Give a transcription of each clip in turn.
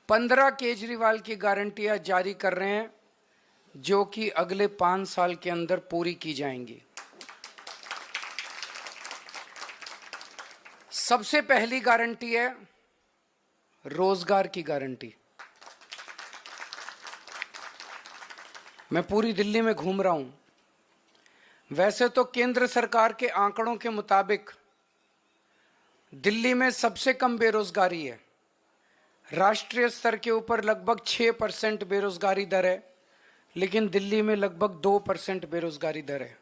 15 केजरीवाल की गारंटियां जारी कर रहे हैं जो कि अगले 5 साल के अंदर पूरी की जाएंगी। सबसे पहली गारंटी है रोजगार की गारंटी। मैं पूरी दिल्ली में घूम रहा हूं। वैसे तो केंद्र सरकार के आंकड़ों के मुताबिक दिल्ली में सबसे कम बेरोजगारी है। राष्ट्रीय स्तर के ऊपर लगभग 6% बेरोजगारी दर है, लेकिन दिल्ली में लगभग 2% बेरोजगारी दर है।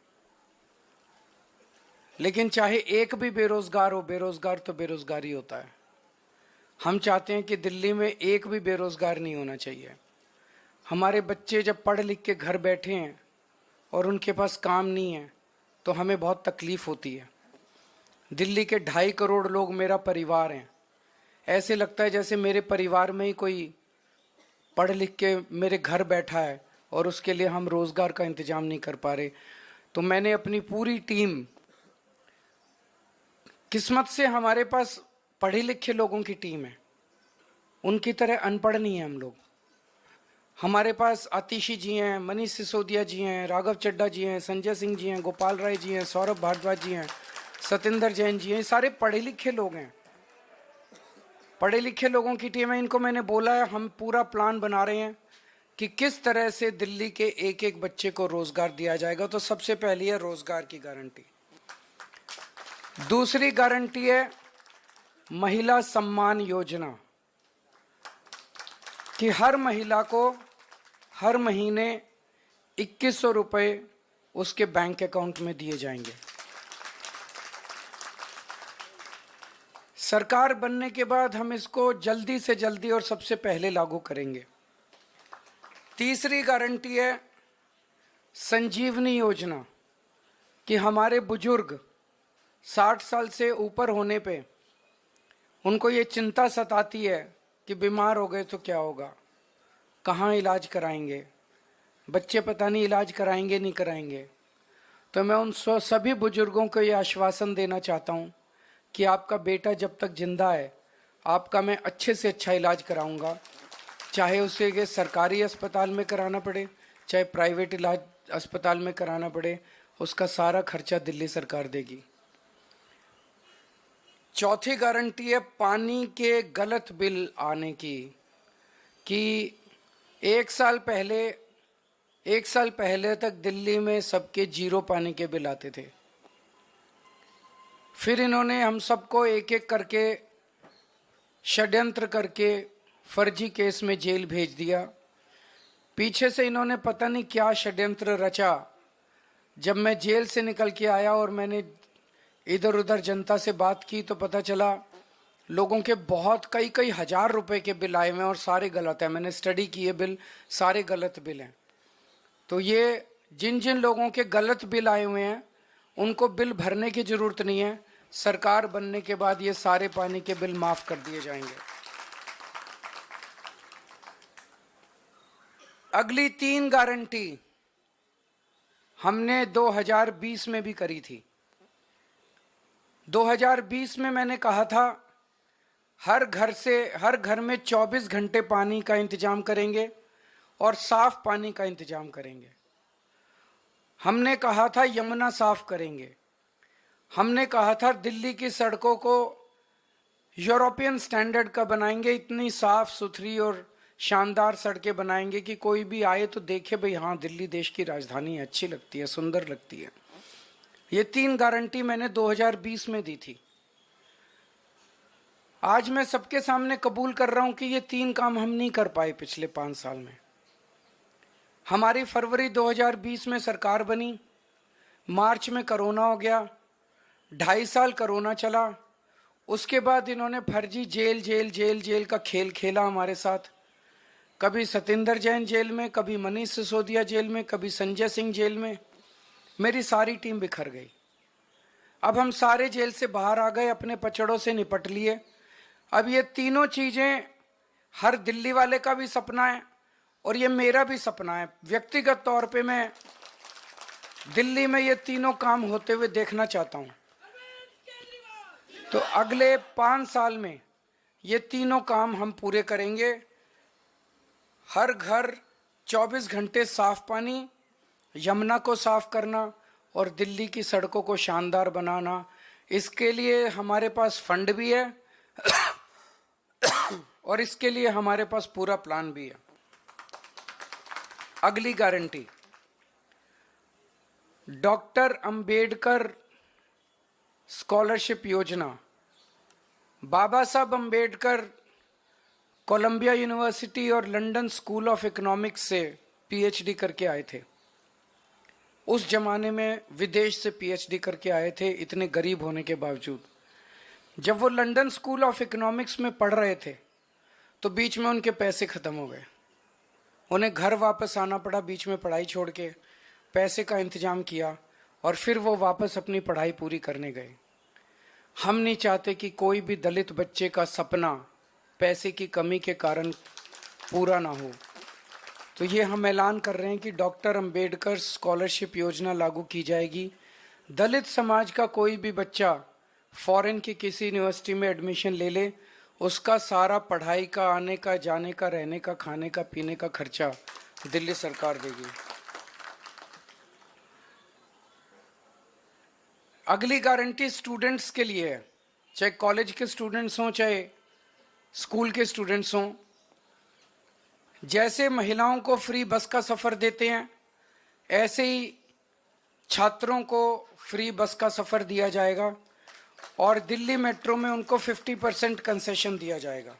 लेकिन चाहे एक भी बेरोजगार हो, बेरोजगार तो बेरोजगारी होता है। हम चाहते हैं कि दिल्ली में एक भी बेरोजगार नहीं होना चाहिए। हमारे बच्चे जब पढ़ लिख के घर बैठे हैं और उनके पास काम नहीं है तो हमें बहुत तकलीफ होती है। दिल्ली के 2.5 करोड़ लोग मेरा परिवार हैं। ऐसे लगता है जैसे मेरे परिवार में ही कोई पढ़ लिख के मेरे घर बैठा है और उसके लिए हम रोजगार का इंतजाम नहीं कर पा रहे। तो मैंने अपनी पूरी टीम, किस्मत से हमारे पास पढ़े लिखे लोगों की टीम है, उनकी तरह अनपढ़ नहीं है हम लोग। हमारे पास आतिशी जी हैं, मनीष सिसोदिया जी हैं, राघव चड्ढा जी हैं, संजय सिंह जी हैं, गोपाल राय जी हैं, सौरभ भारद्वाज जी हैं, सतेंद्र जैन जी हैं। सारे पढ़े लिखे लोग हैं, पढ़े लिखे लोगों की टीम है। इनको मैंने बोला है, हम पूरा प्लान बना रहे हैं कि किस तरह से दिल्ली के एक एक बच्चे को रोजगार दिया जाएगा। तो सबसे पहली है रोजगार की गारंटी। दूसरी गारंटी है महिला सम्मान योजना, कि हर महिला को हर महीने 2100 रुपए उसके बैंक अकाउंट में दिए जाएंगे। सरकार बनने के बाद हम इसको जल्दी से जल्दी और सबसे पहले लागू करेंगे। तीसरी गारंटी है संजीवनी योजना, कि हमारे बुजुर्ग 60 साल से ऊपर होने पे उनको ये चिंता सताती है कि बीमार हो गए तो क्या होगा, कहाँ इलाज कराएंगे, बच्चे पता नहीं इलाज कराएंगे नहीं कराएंगे। तो मैं उन सभी बुजुर्गों को ये आश्वासन देना चाहता हूँ कि आपका बेटा जब तक जिंदा है आपका मैं अच्छे से अच्छा इलाज कराऊंगा, चाहे उसे सरकारी अस्पताल में कराना पड़े चाहे प्राइवेट इलाज अस्पताल में कराना पड़े, उसका सारा खर्चा दिल्ली सरकार देगी। चौथी गारंटी है पानी के गलत बिल आने की, कि एक साल पहले तक दिल्ली में सबके 0 पानी के बिल आते थे। फिर इन्होंने हम सबको एक एक करके षड्यंत्र करके फर्जी केस में जेल भेज दिया। पीछे से इन्होंने पता नहीं क्या षड्यंत्र रचा। जब मैं जेल से निकल के आया और मैंने इधर उधर जनता से बात की तो पता चला लोगों के बहुत कई हजार रुपए के बिल आए हुए हैं और सारे गलत हैं। मैंने स्टडी की है, बिल सारे गलत बिल हैं। तो ये जिन जिन लोगों के गलत बिल आए हुए हैं उनको बिल भरने की जरूरत नहीं है। सरकार बनने के बाद ये सारे पानी के बिल माफ कर दिए जाएंगे। अगली 3 गारंटी हमने 2020 में भी करी थी। 2020 में मैंने कहा था हर घर में 24 घंटे पानी का इंतजाम करेंगे और साफ पानी का इंतजाम करेंगे। हमने कहा था यमुना साफ करेंगे। हमने कहा था दिल्ली की सड़कों को यूरोपियन स्टैंडर्ड का बनाएंगे, इतनी साफ सुथरी और शानदार सड़कें बनाएंगे कि कोई भी आए तो देखे भाई हाँ दिल्ली देश की राजधानी है, अच्छी लगती है, सुंदर लगती है। ये 3 गारंटी मैंने 2020 में दी थी। आज मैं सबके सामने कबूल कर रहा हूं कि ये 3 काम हम नहीं कर पाए पिछले 5 साल में। हमारी फरवरी 2020 में सरकार बनी, मार्च में कोरोना हो गया, 2.5 साल कोरोना चला। उसके बाद इन्होंने फर्जी जेल जेल जेल जेल का खेल खेला हमारे साथ। कभी सतेंद्र जैन जेल में, कभी मनीष सिसोदिया जेल में, कभी संजय सिंह जेल में। मेरी सारी टीम बिखर गई। अब हम सारे जेल से बाहर आ गए, अपने पचड़ों से निपट लिए। अब ये तीनों चीजें हर दिल्ली वाले का भी सपना है और ये मेरा भी सपना है। व्यक्तिगत तौर पे मैं दिल्ली में ये तीनों काम होते हुए देखना चाहता हूं। तो अगले 5 साल में ये तीनों काम हम पूरे करेंगे। हर घर 24 घंटे साफ पानी, यमुना को साफ करना और दिल्ली की सड़कों को शानदार बनाना, इसके लिए हमारे पास फंड भी है और इसके लिए हमारे पास पूरा प्लान भी है। अगली गारंटी, डॉक्टर अंबेडकर स्कॉलरशिप योजना। बाबा साहब अंबेडकर कोलंबिया यूनिवर्सिटी और लंदन स्कूल ऑफ इकोनॉमिक्स से पीएचडी करके आए थे। उस जमाने में विदेश से पीएचडी करके आए थे, इतने गरीब होने के बावजूद। जब वो लंदन स्कूल ऑफ इकोनॉमिक्स में पढ़ रहे थे तो बीच में उनके पैसे खत्म हो गए, उन्हें घर वापस आना पड़ा, बीच में पढ़ाई छोड़ के पैसे का इंतजाम किया और फिर वो वापस अपनी पढ़ाई पूरी करने गए। हम नहीं चाहते कि कोई भी दलित बच्चे का सपना पैसे की कमी के कारण पूरा ना हो, तो ये हम ऐलान कर रहे हैं कि डॉक्टर अंबेडकर स्कॉलरशिप योजना लागू की जाएगी। दलित समाज का कोई भी बच्चा फॉरेन की किसी यूनिवर्सिटी में एडमिशन ले ले, उसका सारा पढ़ाई का, आने का, जाने का, रहने का, खाने का, पीने का खर्चा दिल्ली सरकार देगी। अगली गारंटी स्टूडेंट्स के लिए है, चाहे कॉलेज के स्टूडेंट्स हों चाहे स्कूल के स्टूडेंट्स हों। जैसे महिलाओं को फ्री बस का सफ़र देते हैं, ऐसे ही छात्रों को फ्री बस का सफ़र दिया जाएगा और दिल्ली मेट्रो में उनको 50% कंसेशन दिया जाएगा।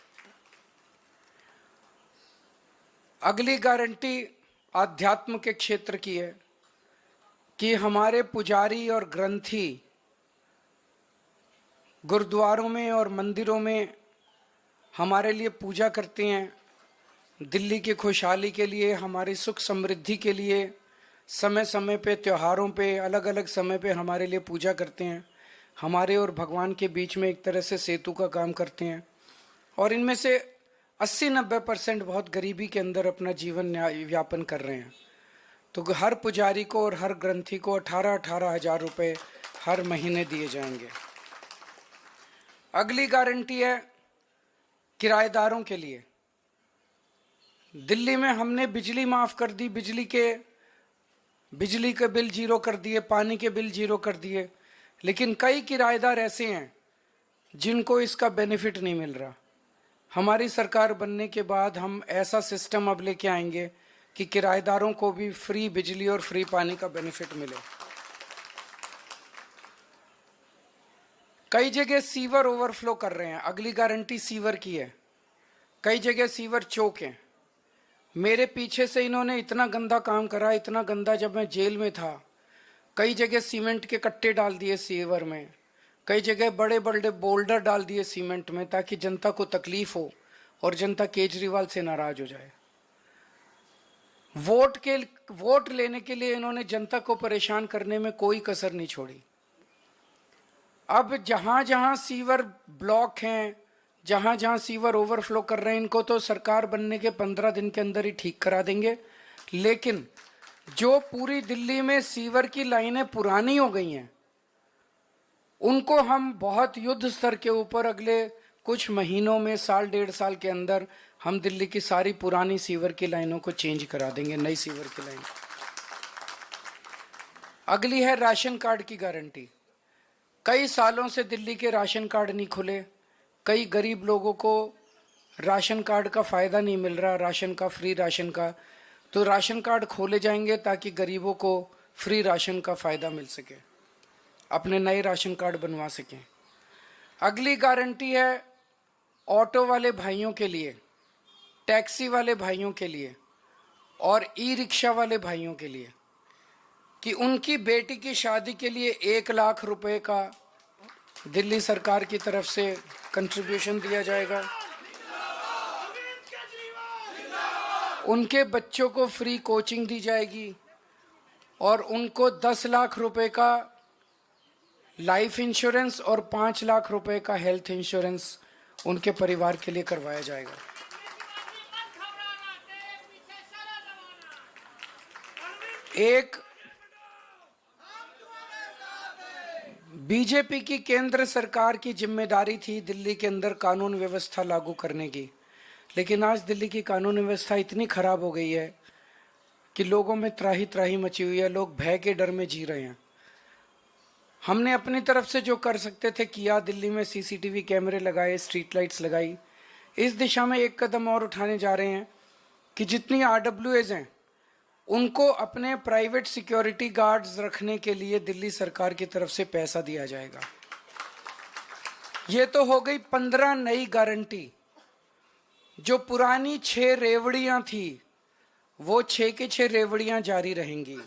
अगली गारंटी आध्यात्म के क्षेत्र की है कि हमारे पुजारी और ग्रंथी गुरुद्वारों में और मंदिरों में हमारे लिए पूजा करते हैं, दिल्ली की खुशहाली के लिए, हमारी सुख समृद्धि के लिए, समय समय पे त्योहारों पे, अलग अलग समय पे हमारे लिए पूजा करते हैं, हमारे और भगवान के बीच में एक तरह से सेतु का काम करते हैं। और इनमें से 80-90% बहुत गरीबी के अंदर अपना जीवन यापन कर रहे हैं। तो हर पुजारी को और हर ग्रंथी को 18-18 हज़ार रुपये हर महीने दिए जाएंगे। अगली गारंटी है किराएदारों के लिए। दिल्ली में हमने बिजली माफ़ कर दी, बिजली के बिल जीरो कर दिए, पानी के बिल जीरो कर दिए, लेकिन कई किराएदार ऐसे हैं जिनको इसका बेनिफिट नहीं मिल रहा। हमारी सरकार बनने के बाद हम ऐसा सिस्टम अब लेके आएंगे कि किराएदारों को भी फ्री बिजली और फ्री पानी का बेनिफिट मिले। कई जगह सीवर ओवरफ्लो कर रहे हैं, अगली गारंटी सीवर की है। कई जगह सीवर चौक हैं। मेरे पीछे से इन्होंने इतना गंदा काम करा, इतना गंदा, जब मैं जेल में था कई जगह सीमेंट के कट्टे डाल दिए सीवर में, कई जगह बड़े बड़े बोल्डर डाल दिए सीमेंट में ताकि जनता को तकलीफ हो और जनता केजरीवाल से नाराज हो जाए। वोट लेने के लिए इन्होंने जनता को परेशान करने में कोई कसर नहीं छोड़ी। अब जहां जहां सीवर ब्लॉक हैं, जहां जहां सीवर ओवरफ्लो कर रहे हैं, इनको तो सरकार बनने के 15 दिन के अंदर ही ठीक करा देंगे। लेकिन जो पूरी दिल्ली में सीवर की लाइनें पुरानी हो गई हैं, उनको हम बहुत युद्ध स्तर के ऊपर अगले कुछ महीनों में, साल 1.5 साल के अंदर हम दिल्ली की सारी पुरानी सीवर की लाइनों को चेंज करा देंगे, नई सीवर की लाइन। अगली है राशन कार्ड की गारंटी। कई सालों से दिल्ली के राशन कार्ड नहीं खुले, कई गरीब लोगों को राशन कार्ड का फ़ायदा नहीं मिल रहा, राशन का, फ्री राशन का। तो राशन कार्ड खोले जाएंगे ताकि गरीबों को फ्री राशन का फ़ायदा मिल सके, अपने नए राशन कार्ड बनवा सकें। अगली गारंटी है ऑटो वाले भाइयों के लिए, टैक्सी वाले भाइयों के लिए और ई रिक्शा वाले भाइयों के लिए कि उनकी बेटी की शादी के लिए 1 लाख रुपए का दिल्ली सरकार की तरफ से कंट्रीब्यूशन दिया जाएगा। उनके बच्चों को फ्री कोचिंग दी जाएगी और उनको 10 लाख रुपए का लाइफ इंश्योरेंस और 5 लाख रुपए का हेल्थ इंश्योरेंस उनके परिवार के लिए करवाया जाएगा। एक बीजेपी की केंद्र सरकार की जिम्मेदारी थी दिल्ली के अंदर कानून व्यवस्था लागू करने की, लेकिन आज दिल्ली की कानून व्यवस्था इतनी खराब हो गई है कि लोगों में त्राही त्राही मची हुई है, लोग भय के डर में जी रहे हैं। हमने अपनी तरफ से जो कर सकते थे किया, दिल्ली में सीसीटीवी कैमरे लगाए, स्ट्रीट लाइट्स लगाई। इस दिशा में एक कदम और उठाने जा रहे हैं कि जितनी आरडब्ल्यूएज हैं उनको अपने प्राइवेट सिक्योरिटी गार्ड्स रखने के लिए दिल्ली सरकार की तरफ से पैसा दिया जाएगा। ये तो हो गई 15 नई गारंटी। जो पुरानी 6 रेवड़ियां थी वो 6 की 6 रेवड़ियां जारी रहेंगी।